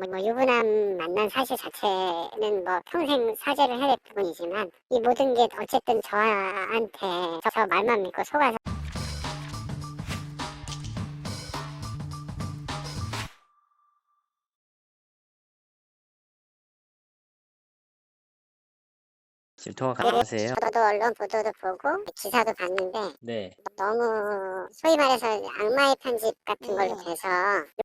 뭐 유부남 만난 사실 자체는 뭐 평생 사죄를 해야 될 부분이지만 이 모든 게 어쨌든 저한테 저 말만 믿고 속아서 지금 통화 그 가능하세요? 저도 언론 보도도 보고 기사도 봤는데 네. 너무 소위 말해서 악마의 편집 같은 걸로 돼서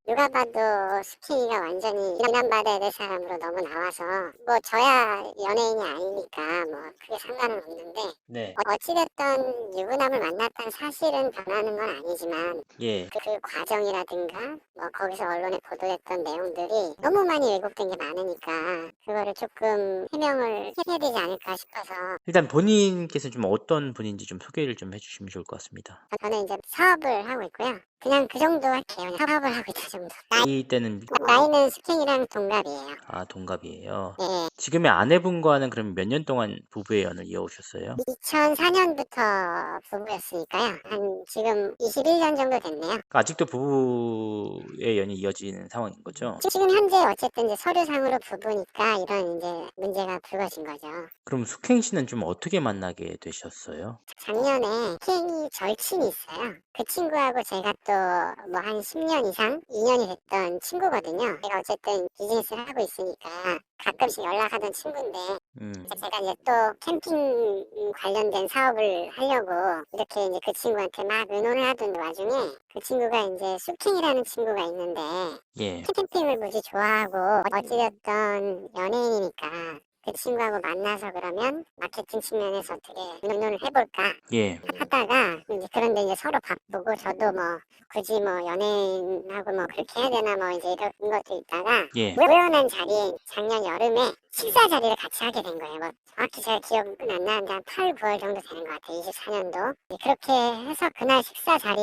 누가 봐도 스키니가 완전히 비난받아야 될 사람으로 너무 나와서 뭐 저야 연예인이 아니니까 뭐 크게 상관은 없는데 네. 어찌됐든 유부남을 만났다는 사실은 변하는 건 아니지만 예. 그 과정이라든가 뭐 거기서 언론에 보도했던 내용들이 너무 많이 왜곡된 게 많으니까 그거를 조금 해명을 해야 되지 않을까 싶어서 일단 본인께서 좀 어떤 분인지 좀 소개를 좀 해주시면 좋을 것 같습니다. 저는 이제 사업을 하고 있고요. 그냥 그 정도 할게요. 그냥 사업을 하고 있다 정도. 이때는 나이는 스킹이랑 동갑이에요. 동갑이에요. 예. 지금의 아내분과는 그럼 몇 년 동안 부부의 연을 이어오셨어요? 2004년부터 부부였으니까요. 한 지금 21년 정도 됐네요. 그러니까 아직도 부부의 연이 이어지는 상황인 거죠? 지금 현재 어쨌든 이제 서류상으로 부부니까 이런 이제 문제가 불거진 거죠. 그럼 숙행 씨는 좀 어떻게 만나게 되셨어요? 작년에 킹이 절친이 있어요. 그 친구하고 제가 또 뭐 한 10년 이상, 2년이 됐던 친구거든요. 제가 어쨌든 비즈니스를 하고 있으니까 가끔씩 연락하던 친구인데 음. 제가 이제 또 캠핑 관련된 사업을 하려고 이렇게 이제 그 친구한테 막 의논을 하던 와중에 그 친구가 이제 수킹이라는 친구가 있는데 예. 캠핑을 무지 좋아하고 어찌됐든 연예인이니까 그 친구하고 만나서 그러면 마케팅 측면에서 어떻게 의논을 해볼까 예. 하다가 이제 그런데 이제 서로 바쁘고 저도 뭐 굳이 뭐 연예인하고 뭐 그렇게 해야 되나 뭐 이제 이런 것도 있다가 예. 우연한 자리에 작년 여름에 식사 자리를 같이 하게 된 거예요. 뭐 정확히 제가 기억은 안 나는데 한 8, 9월 정도 되는 것 같아요. 24년도. 그렇게 해서 그날 식사 자리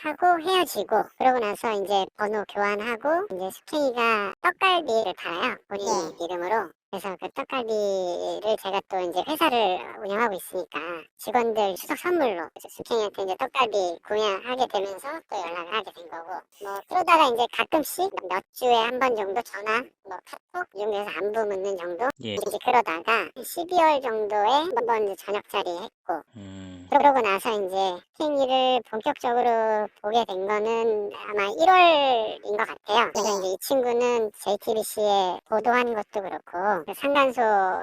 하고 헤어지고 그러고 나서 이제 번호 교환하고 이제 스케이가 떡갈비를 팔아요. 본인 이름으로. 그래서 그 떡갈비를 제가 또 이제 회사를 운영하고 있으니까 직원들 추석 선물로 스케이한테 이제 떡갈비 구매하게 되면서 또 연락을 하게 된 거고 뭐 그러다가 이제 가끔씩 몇 주에 한 번 정도 전화 뭐 카톡 이 정도에서 안부 묻는 정도 예. 이제 그러다가 12월 정도에 한 번 이제 저녁 자리 했고 음. 그러고 나서 이제 스케이를 본격적으로 보게 된 거는 아마 1월인 것 같아요. 그래서 이제 이 친구는 JTBC에 보도한 것도 그렇고 그 상간소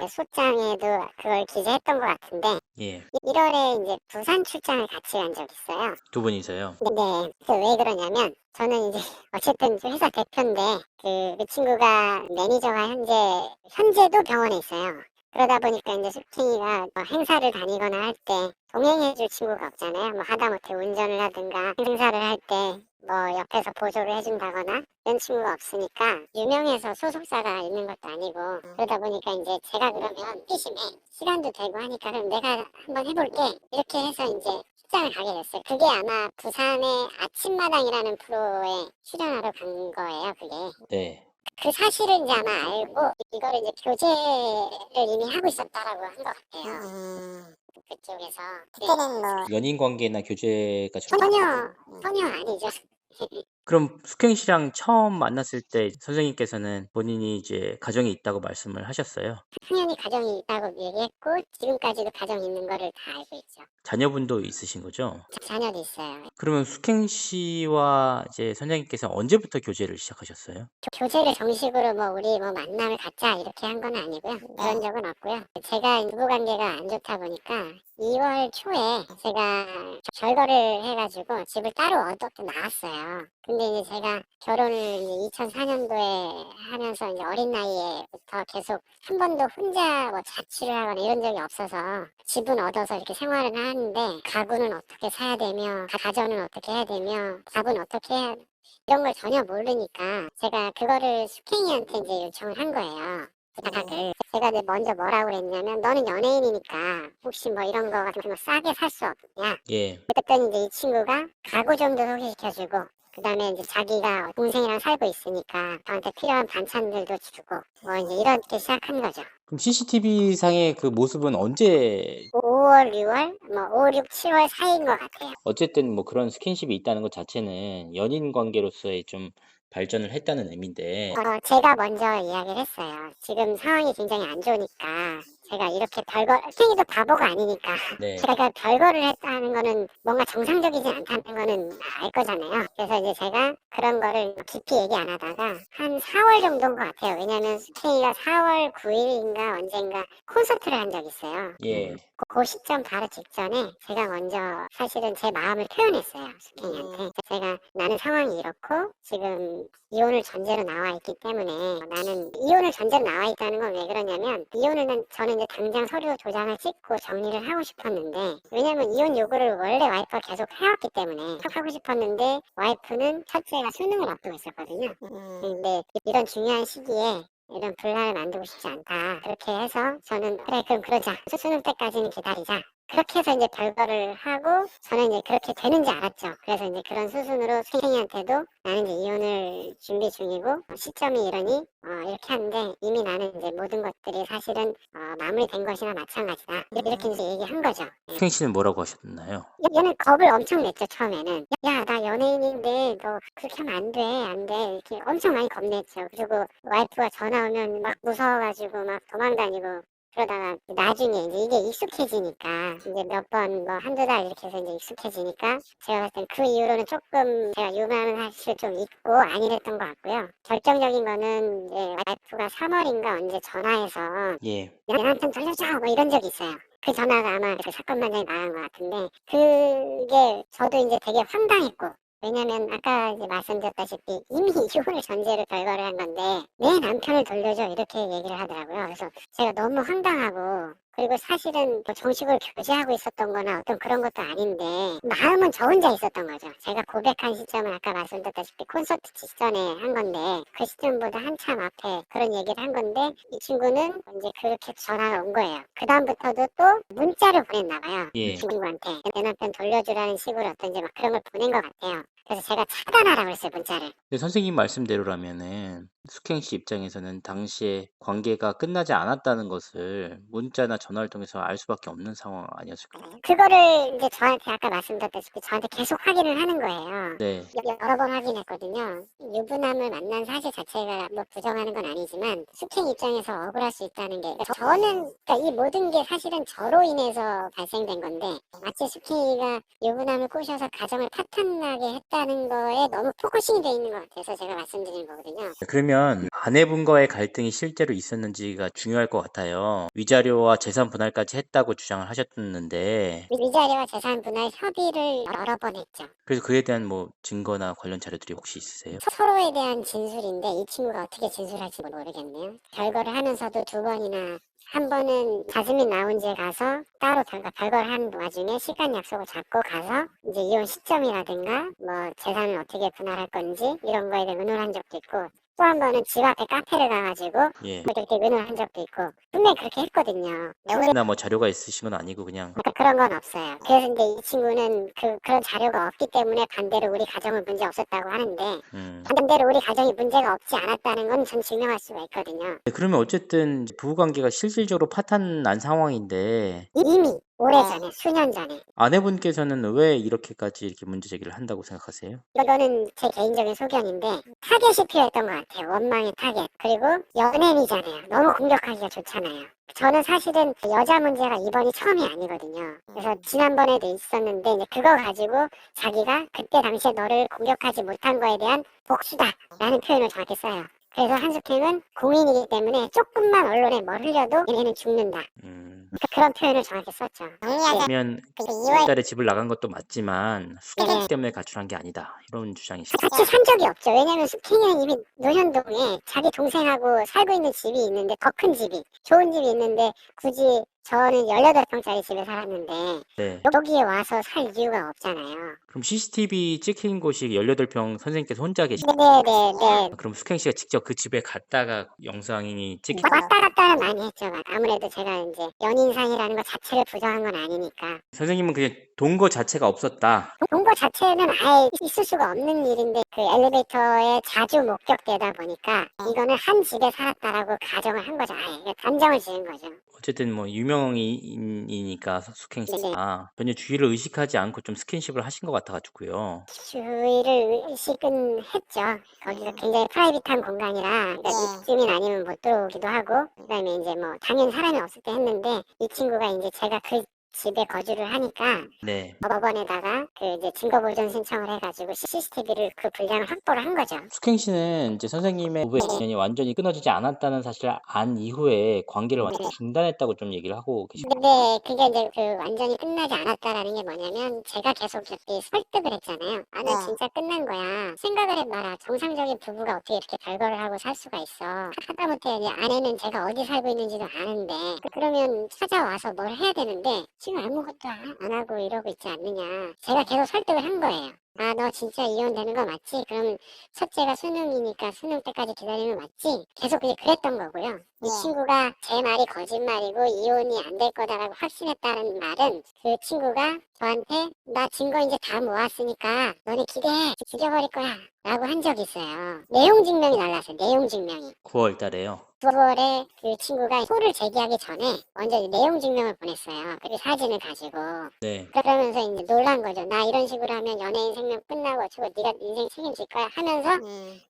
소장에도 그걸 기재했던 것 같은데 예. 1월에 이제 부산 출장을 같이 간 적이 있어요. 두 분이서요? 네, 왜 그러냐면 저는 이제 어쨌든 그 회사 대표인데 그 친구가 매니저가 현재도 병원에 있어요. 그러다 보니까 이제 수킹이가 뭐 행사를 다니거나 할 때 동행해줄 친구가 없잖아요. 뭐 하다못해 운전을 하든가 행사를 할 때 뭐 옆에서 보조를 해준다거나 이런 친구가 없으니까 유명해서 소속사가 있는 것도 아니고 그러다 보니까 이제 제가 그러면 호기심에 시간도 되고 하니까 그럼 내가 한번 해볼게 이렇게 해서 이제 출장을 가게 됐어요. 그게 아마 부산의 아침마당이라는 프로에 출연하러 간 거예요, 그게. 네. 그 사실을 이제 아마 알고 이거를 이제 교제를 이미 하고 있었다라고 한 것 같아요. 그쪽에서. 그때는 뭐 연인 관계나 교제가 전혀 아니죠. 그럼 숙행 씨랑 처음 만났을 때 선생님께서는 본인이 이제 가정이 있다고 말씀을 하셨어요? 당연히 가정이 있다고 얘기했고 지금까지도 가정이 있는 거를 다 알고 있죠. 자녀분도 있으신 거죠? 자녀도 있어요. 그러면 숙행 씨와 이제 선생님께서 언제부터 교제를 시작하셨어요? 교제를 정식으로 뭐 우리 뭐 만남을 갖자 이렇게 한 건 아니고요. 그런 적은 없고요. 제가 부부 관계가 안 좋다 보니까 2월 초에 제가 절거를 해가지고 집을 따로 얻어 나왔어요. 근데 이제 제가 결혼을 이제 2004년도에 하면서 이제 어린 나이에부터 계속 한 번도 혼자 뭐 자취를 하거나 이런 적이 없어서 집은 얻어서 이렇게 생활을 하는데 가구는 어떻게 사야 되며 가전은 어떻게 해야 되며 밥은 어떻게 해야 이런 걸 전혀 모르니까 제가 그거를 숙행이한테 이제 요청을 한 거예요. 부탁을. 제가 이제 먼저 뭐라고 그랬냐면 너는 연예인이니까 혹시 뭐 이런 거 같은 거 싸게 살 수 없냐. 예. 그랬더니 이제 이 친구가 가구 정도 소개시켜주고 그다음에 이제 자기가 동생이랑 살고 있으니까 저한테 필요한 반찬들도 주고 뭐 이제 이렇게 시작한 거죠. 그럼 CCTV 상의 그 모습은 언제 5월, 6월, 뭐 5, 6, 7월 사이인 것 같아요. 어쨌든 뭐 그런 스킨십이 있다는 것 자체는 연인 관계로서의 좀 발전을 했다는 의미인데 제가 먼저 이야기를 했어요. 지금 상황이 굉장히 안 좋으니까 제가 이렇게 별거, 스팽이도 바보가 아니니까 네. 제가 별거를 했다는 거는 뭔가 정상적이지 않다는 거는 알 거잖아요. 그래서 이제 제가 그런 거를 깊이 얘기 안 하다가 한 4월 정도인 것 같아요. 왜냐면 스팽이가 4월 9일인가 언젠가 콘서트를 한 적이 있어요. 예. 그 시점 바로 직전에 제가 먼저 사실은 제 마음을 표현했어요. 스팽이한테. 제가 나는 상황이 이렇고 지금 이혼을 전제로 나와 있기 때문에 나는 이혼을 전제로 나와 있다는 건 왜 그러냐면 이혼을 저는 이제 당장 서류 도장을 찍고 정리를 하고 싶었는데 왜냐면 이혼 요구를 원래 와이프가 계속 해왔기 때문에 하고 싶었는데 와이프는 첫째가 수능을 앞두고 있었거든요. 근데 이런 중요한 시기에 이런 분란을 만들고 싶지 않다. 그렇게 해서 저는 그래 그럼 그러자. 수능 때까지는 기다리자. 그렇게 해서 이제 별거를 하고 저는 이제 그렇게 되는지 알았죠. 그래서 이제 그런 수순으로 스팽이한테도 나는 이제 이혼을 준비 중이고 시점이 이러니 이렇게 하는데 이미 나는 이제 모든 것들이 사실은 마무리된 것이나 마찬가지다. 이렇게 이제 얘기한 거죠. 스팽 씨는 뭐라고 하셨나요? 얘는 겁을 엄청 냈죠 처음에는. 야 나 연예인인데 너 그렇게 하면 안 돼 안 돼 이렇게 엄청 많이 겁냈죠. 그리고 와이프가 전화 오면 막 무서워가지고 막 도망다니고 그러다가 나중에 이제 이게 익숙해지니까 이제 몇 번 뭐 한두 달 이렇게 해서 이제 익숙해지니까 제가 봤을 땐 그 이후로는 조금 제가 유명한 사실 좀 있고 아니랬던 것 같고요. 결정적인 거는 이제 와이프가 3월인가 언제 전화해서 예. 내한테 돌려줘 뭐 이런 적이 있어요. 그 전화가 아마 그 사건 만장에 나간 것 같은데 그게 저도 이제 되게 황당했고 왜냐면 아까 이제 말씀드렸다시피 이미 이혼을 전제로 결과를 한 건데 내 남편을 돌려줘 이렇게 얘기를 하더라고요. 그래서 제가 너무 황당하고 그리고 사실은 뭐 정식으로 교제하고 있었던 거나 어떤 그런 것도 아닌데 마음은 저 혼자 있었던 거죠. 제가 고백한 시점은 아까 말씀드렸다시피 콘서트 직전에 한 건데 그 시점보다 한참 앞에 그런 얘기를 한 건데 이 친구는 이제 그렇게 전화가 온 거예요. 그 다음부터도 또 문자를 보냈나 봐요. 예. 이 친구한테 내 남편 돌려주라는 식으로 어떤지 막 그런 걸 보낸 것 같아요. 그래서 제가 차단하라고 했어요 문자를. 근데 선생님 말씀대로라면은 숙행 씨 입장에서는 당시에 관계가 끝나지 않았다는 것을 문자나 전화를 통해서 알 수밖에 없는 상황 아니었을까요? 그거를 이제 저한테 아까 말씀드렸다시피 저한테 계속 확인을 하는 거예요. 네. 여러 번 확인했거든요. 유부남을 만난 사실 자체가 뭐 부정하는 건 아니지만 숙행 입장에서 억울할 수 있다는 게 저는 그러니까 이 모든 게 사실은 저로 인해서 발생된 건데 마치 숙행이가 유부남을 꼬셔서 가정을 파탄나게 했다는 거에 너무 포커싱이 돼 있는 것 같아서 제가 말씀드리는 거거든요. 그러면 아내분과의 갈등이 실제로 있었는지가 중요할 것 같아요. 위자료와 재산 분할까지 했다고 주장을 하셨는데 위자료와 재산 분할 협의를 여러 번 했죠. 그래서 그에 대한 뭐 증거나 관련 자료들이 혹시 있으세요? 서로에 대한 진술인데 이 친구가 어떻게 진술할지 모르겠네요. 결거를 하면서도 두 번이나 한 번은 자스민 라운지에 가서 따로 별거를 하는 와중에 시간 약속을 잡고 가서 이제 이혼 시점이라든가 뭐 재산을 어떻게 분할할 건지 이런 거에 대해 의논을 한 적도 있고 또 한 번은 집 앞에 카페를 가가지고 예. 그렇게 의논을 한 적도 있고 분명히 그렇게 했거든요. 나 뭐 자료가 있으신 건 아니고 그냥 그러니까 그런 건 없어요. 그래서 이제 이 친구는 그런 자료가 없기 때문에 반대로 우리 가정은 문제 없었다고 하는데 반대로 우리 가정이 문제가 없지 않았다는 건 전 증명할 수가 있거든요. 네, 그러면 어쨌든 부부관계가 실질적으로 파탄 난 상황인데 이미 오래전에 수년 전에 아내분께서는 왜 이렇게까지 이렇게 문제 제기를 한다고 생각하세요? 이거는 제 개인적인 소견인데 타겟이 필요했던 것 같아요. 원망의 타겟. 그리고 연예인이잖아요. 너무 공격하기가 좋잖아요. 저는 사실은 여자 문제가 이번이 처음이 아니거든요. 그래서 지난번에도 있었는데 이제 그거 가지고 자기가 그때 당시에 너를 공격하지 못한 거에 대한 복수다라는 표현을 정확히 써요. 그래서 한숙행은 공인이기 때문에 조금만 언론에 뭘 흘려도 얘네는 죽는다. 그런 표현을 정확히 썼죠. 그러면 근데 2월 달에 집을 나간 것도 맞지만 숙행 네. 때문에 가출한 게 아니다. 이런 주장이시죠. 같이 산 적이 없죠. 왜냐면 숙행이는 이미 노현동에 자기 동생하고 살고 있는 집이 있는데 더 큰 집이 좋은 집이 있는데 굳이 저는 18평짜리 집에 살았는데 네. 여기에 와서 살 이유가 없잖아요. 그럼 CCTV 찍힌 곳이 18평 선생님께서 혼자 계시 네네네. 그럼 숙행 씨가 직접 그 집에 갔다가 영상이 찍힌 왔다 갔다는 많이 했죠. 아무래도 제가 이제 연인상이라는 것 자체를 부정한 건 아니니까. 선생님은 그냥 동거 자체가 없었다. 동거 자체는 아예 있을 수가 없는 일인데 그 엘리베이터에 자주 목격되다 보니까 이거는 한 집에 살았다라고 가정을 한 거죠. 아예 단정을 지은 거죠. 어쨌든 뭐 유명인이니까 숙행 네네. 씨가 전혀 주의를 의식하지 않고 좀 스킨십을 하신 것 같아 가지고요. 주의를 의식은 했죠. 거기가 굉장히 프라이빗한 공간이라 그러니까 입주민 아니면 못 들어오기도 하고 그다음에 이제 뭐 당연히 사람이 없을 때 했는데 이 친구가 이제 제가 그 집에 거주를 하니까 네. 법원에다가 그 이제 증거보존 신청을 해가지고 CCTV를 그 분량을 확보를 한 거죠. 숙행 씨는 이제 선생님의 부부의 네. 인연이 완전히 끊어지지 않았다는 사실을 안 이후에 관계를 완전히 네. 중단했다고 좀 얘기를 하고 계시 네, 그게 이제 그 완전히 끝나지 않았다라는 게 뭐냐면 제가 계속 이렇게 설득을 했잖아요. 아, 난 진짜 끝난 거야. 생각을 해봐라. 정상적인 부부가 어떻게 이렇게 별거를 하고 살 수가 있어. 하다못해 이제 아내는 제가 어디 살고 있는지도 아는데 그러면 찾아와서 뭘 해야 되는데 지금 아무것도 안 하고 이러고 있지 않느냐. 제가 계속 설득을 한 거예요. 아, 너 진짜 이혼되는 거 맞지? 그럼 첫째가 수능이니까 수능 때까지 기다리는 거 맞지? 계속 이제 그랬던 거고요. 이 친구가 제 말이 거짓말이고 이혼이 안 될 거다라고 확신했다는 말은 그 친구가 저한테 나 증거 이제 다 모았으니까 너네 기대해 죽여버릴 거야 라고 한 적이 있어요. 내용 증명이 달랐어요. 내용 증명이. 9월 달에요. 9월에 그 친구가 소를 제기하기 전에 먼저 내용 증명을 보냈어요. 그리고 사진을 가지고. 네. 그러면서 이제 놀란 거죠. 나 이런 식으로 하면 연예인 생명 끝나고 어쩌고 네가 인생 책임질 거야 하면서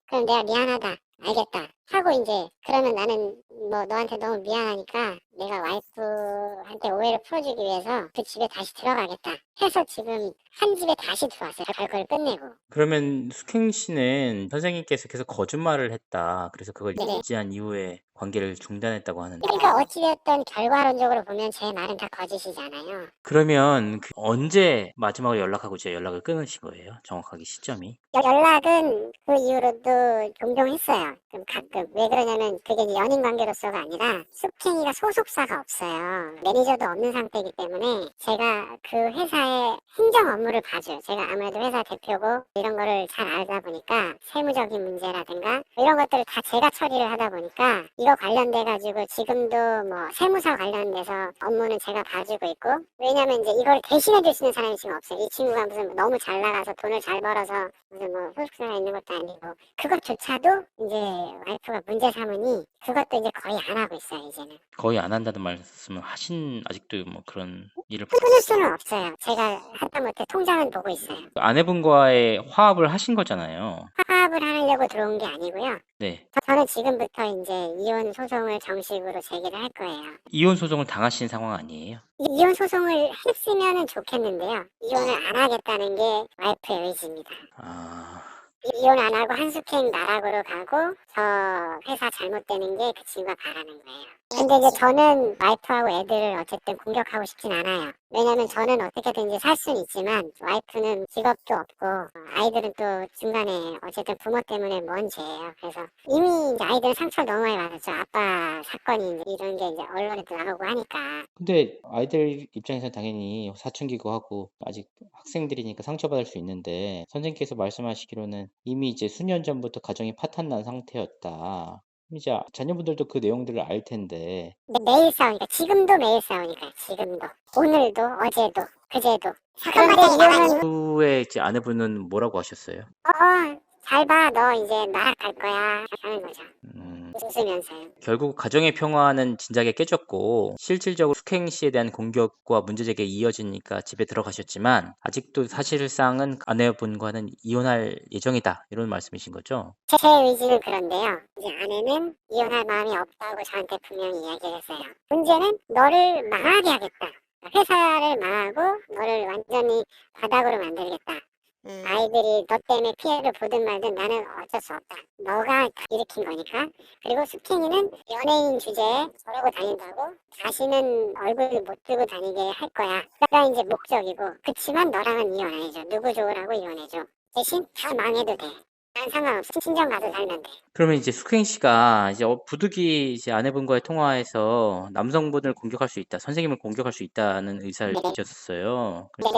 그럼 내가 미안하다. 알겠다. 하고 이제 그러면 나는 뭐 너한테 너무 미안하니까 내가 와이프한테 오해를 풀어주기 위해서 그 집에 다시 들어가겠다. 해서 지금 한 집에 다시 들어왔어요. 별걸 끝내고. 그러면 숙행 씨는 선생님께서 계속 거짓말을 했다. 그래서 그걸 네네. 인지한 이후에 관계를 중단했다고 하는데 그러니까 어찌됐든 결과론적으로 보면 제 말은 다 거짓이잖아요. 그러면 그 언제 마지막으로 연락하고 이제 연락을 끊으신 거예요? 정확하게 시점이? 연락은 그 이후로도 종종 했어요. 그럼 가끔. 왜 그러냐면 그게 이제 연인 관계로서가 아니라 숙행이가 소속사가 없어요. 매니저도 없는 상태이기 때문에 제가 그 회사의 행정 업무를 봐줘요. 제가 아무래도 회사 대표고 이런 거를 잘 알다 보니까 세무적인 문제라든가 이런 것들을 다 제가 처리를 하다 보니까 이거 관련돼 가지고 지금도 뭐 세무사 관련돼서 업무는 제가 봐주고 있고 왜냐면 이제 이걸 대신해 줄 수 있는 사람이 지금 없어요. 이 친구가 무슨 너무 잘 나가서 돈을 잘 벌어서 무슨 뭐 소속사가 있는 것도 아니고 그것조차도 이제 와이프가 문제 삼으니 그것도 이제 거의 안 하고 있어요 이제는. 거의 안 한다는 말씀을 하신 아직도 뭐 그런 일을 끊을 수는 없어요. 제가 하다못해 통장은 보고 있어요. 아내분과의 화합을 하신 거잖아요. 화합을 하려고 들어온 게 아니고요. 네. 저는 지금부터 이제 이혼 소송을 정식으로 제기를 할 거예요. 이혼 소송을 당하신 상황 아니에요? 이혼 소송을 했으면 좋겠는데요. 이혼을 안 하겠다는 게 와이프의 의지입니다. 아. 이혼 안 하고 한숙행 나락으로 가고 저 회사 잘못되는 게 그 친구가 바라는 거예요. 근데 이제 저는 와이프하고 애들을 어쨌든 공격하고 싶진 않아요. 왜냐면 저는 어떻게든지 살 수는 있지만 와이프는 직업도 없고 아이들은 또 중간에 어쨌든 부모 때문에 먼 죄예요. 그래서 이미 이제 아이들은 상처를 너무 많이 받았죠. 아빠 사건이 이제 이런 게 이제 언론에도 나오고 하니까. 근데 아이들 입장에서는 당연히 사춘기고 하고 아직 학생들이니까 상처받을 수 있는데 선생님께서 말씀하시기로는 이미 이제 수년 전부터 가정이 파탄난 상태였다. 이제 자녀분들도 그 내용들을 알 텐데 근데 매일 싸우니까 지금도 매일 싸우니까 지금도 오늘도 어제도 그제도 그런데 이혼은 후에 이제 아내분은 뭐라고 하셨어요? 잘 봐 너 이제 나락갈 거야 하는 거죠. 웃으면서요. 결국 가정의 평화는 진작에 깨졌고 실질적으로 숙행 씨에 대한 공격과 문제 제기가 이어지니까 집에 들어가셨지만 아직도 사실상은 아내분과는 이혼할 예정이다 이런 말씀이신 거죠? 제 의지는 그런데요. 이제 아내는 이혼할 마음이 없다고 저한테 분명히 이야기를 했어요. 문제는 너를 망하게 하겠다. 회사를 망하고 너를 완전히 바닥으로 만들겠다. 아이들이 너 때문에 피해를 보든 말든 나는 어쩔 수 없다. 너가 일으킨 거니까. 그리고 숙행이는 연예인 주제에 저러고 다닌다고 다시는 얼굴 못 들고 다니게 할 거야. 그가 이제 목적이고. 그치만 너랑은 이혼 안 해줘. 누구 좋으라고 이혼해줘. 대신 다 망해도 돼. 난 상관없어. 친정 가서 살면 돼. 그러면 이제 숙행 씨가 이제 부득이 이제 아내분과의 통화에서 남성분을 공격할 수 있다, 선생님을 공격할 수 있다는 의사를 네. 주셨어요. 네,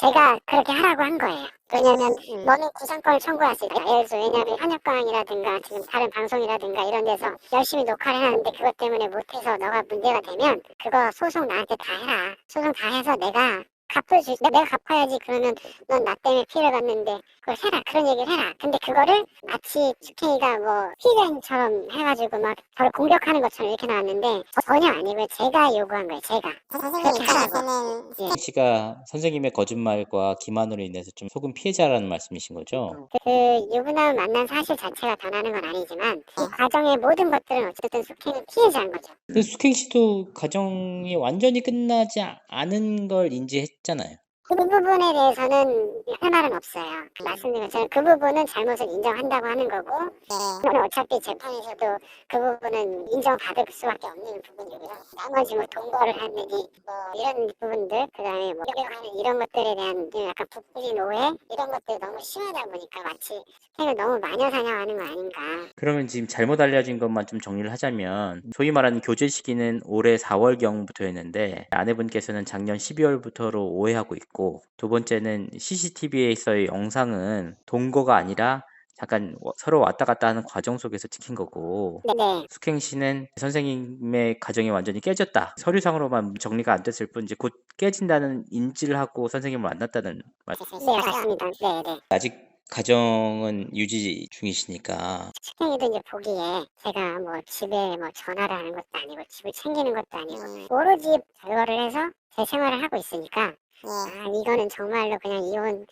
제가 그렇게 하라고 한 거예요. 왜냐면 너는 구상권을 청구할 수 있다. 예를 들어서 왜냐면 한약방이라든가 지금 다른 방송이라든가 이런 데서 열심히 녹화를 하는데 그것 때문에 못해서 너가 문제가 되면 그거 소송 나한테 다 해라. 소송 다 해서 내가 내가 갚아야지. 그러면 넌 나 때문에 피해를 봤는데 그걸 해라, 그런 얘기를 해라. 근데 그거를 마치 숙행이가 뭐 피해자처럼 해가지고 막 저를 공격하는 것처럼 이렇게 나왔는데 전혀 아니고요. 제가 요구한 거예요. 제가 선생님 그렇게 하라고. 입장에서는 예. 씨가 선생님의 거짓말과 기만으로 인해서 좀 속은 피해자라는 말씀이신 거죠? 그 유부남을 만난 사실 자체가 변하는 건 아니지만 이 과정의 모든 것들은 어쨌든 숙행은 피해자인 거죠. 근데 숙행 씨도 가정이 완전히 끝나지 않은 걸 인지했잖아요. 그 부분에 대해서는 할 말은 없어요. 말씀드린 것처럼 그 부분은 잘못을 인정한다고 하는 거고, 네. 어차피 재판에서도 그 부분은 인정받을 수밖에 없는 부분이고요. 나머지 뭐 동거를 하느니 뭐 이런 부분들, 그다음에 뭐 하는 이런 것들에 대한 좀 약간 부풀린 오해 이런 것들이 너무 심하다 보니까 마치 숙행을 너무 마녀사냥하는 거 아닌가. 그러면 지금 잘못 알려진 것만 좀 정리를 하자면 소위 말하는 교제 시기는 올해 4월경부터였는데 아내분께서는 작년 12월부터로 오해하고 있고, 두 번째는 CCTV에서의 영상은 동거가 아니라 잠깐 서로 왔다 갔다 하는 과정 속에서 찍힌 거고, 네. 숙행 씨는 선생님의 가정이 완전히 깨졌다, 서류상으로만 정리가 안 됐을 뿐이지 곧 깨진다는 인지를 하고 선생님을 만났다는 말. 네, 맞습니다. 네. 아직 가정은 유지 중이시니까. 숙행이도 이제 보기에 제가 뭐 집에 뭐 전화를 하는 것도 아니고 집을 챙기는 것도 아니고 오로지 별거를 해서 제 생활을 하고 있으니까 이거는 정말로 그냥 이혼을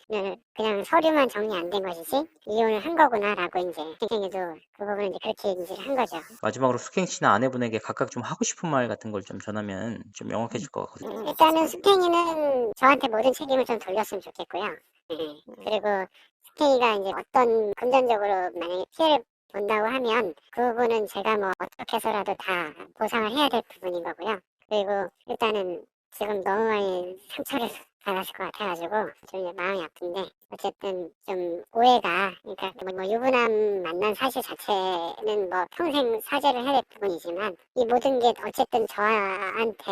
그냥 서류만 정리 안 된 것이지 이혼을 한 거구나라고 이제 숙행이도 그 부분을 이제 그렇게 인지를 한 거죠. 마지막으로 숙행 씨나 아내분에게 각각 좀 하고 싶은 말 같은 걸 좀 전하면 좀 명확해질 것 같거든요. 일단은 숙행이는 저한테 모든 책임을 좀 돌렸으면 좋겠고요. 그리고 숙행이가 이제 어떤 금전적으로 만약에 피해를 본다고 하면 그 부분은 제가 뭐 어떻게 해서라도 다 보상을 해야 될 부분인 거고요. 그리고 일단은 지금 너무 많이 상처를 받았을 것 같아가지고 좀 이제 마음이 아픈데 어쨌든 좀 오해가 그러니까 뭐 유부남 만난 사실 자체는 뭐 평생 사죄를 해야 될 부분이지만 이 모든 게 어쨌든 저한테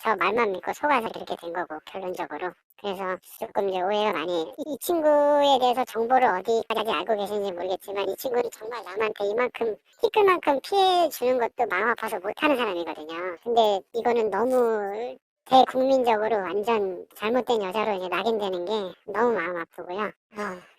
저 말만 믿고 속아서 그렇게 된 거고 결론적으로. 그래서 조금 이제 오해가 많이 이 친구에 대해서 정보를 어디까지 알고 계신지 모르겠지만 이 친구는 정말 남한테 이만큼 티끌만큼 피해 주는 것도 마음 아파서 못하는 사람이거든요. 근데 이거는 너무 대국민적으로 완전 잘못된 여자로 이제 낙인되는 게 너무 마음 아프고요.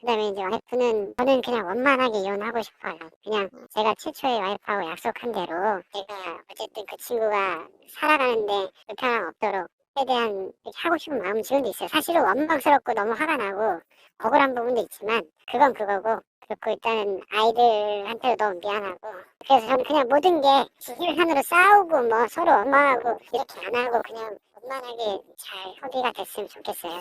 그다음에 이제 와이프는 저는 그냥 원만하게 이혼하고 싶어요. 그냥 제가 최초에 와이프하고 약속한 대로 제가 어쨌든 그 친구가 살아가는데 불편함 없도록 최대한 이렇게 하고 싶은 마음은 지금도 있어요. 사실은 원망스럽고 너무 화가 나고 억울한 부분도 있지만 그건 그거고 그렇고 일단은 아이들한테도 너무 미안하고 그래서 저는 그냥 모든 게 지질산으로 싸우고 뭐 서로 원망하고 이렇게 안 하고 그냥 원만하게 잘 협의가 됐으면 좋겠어요.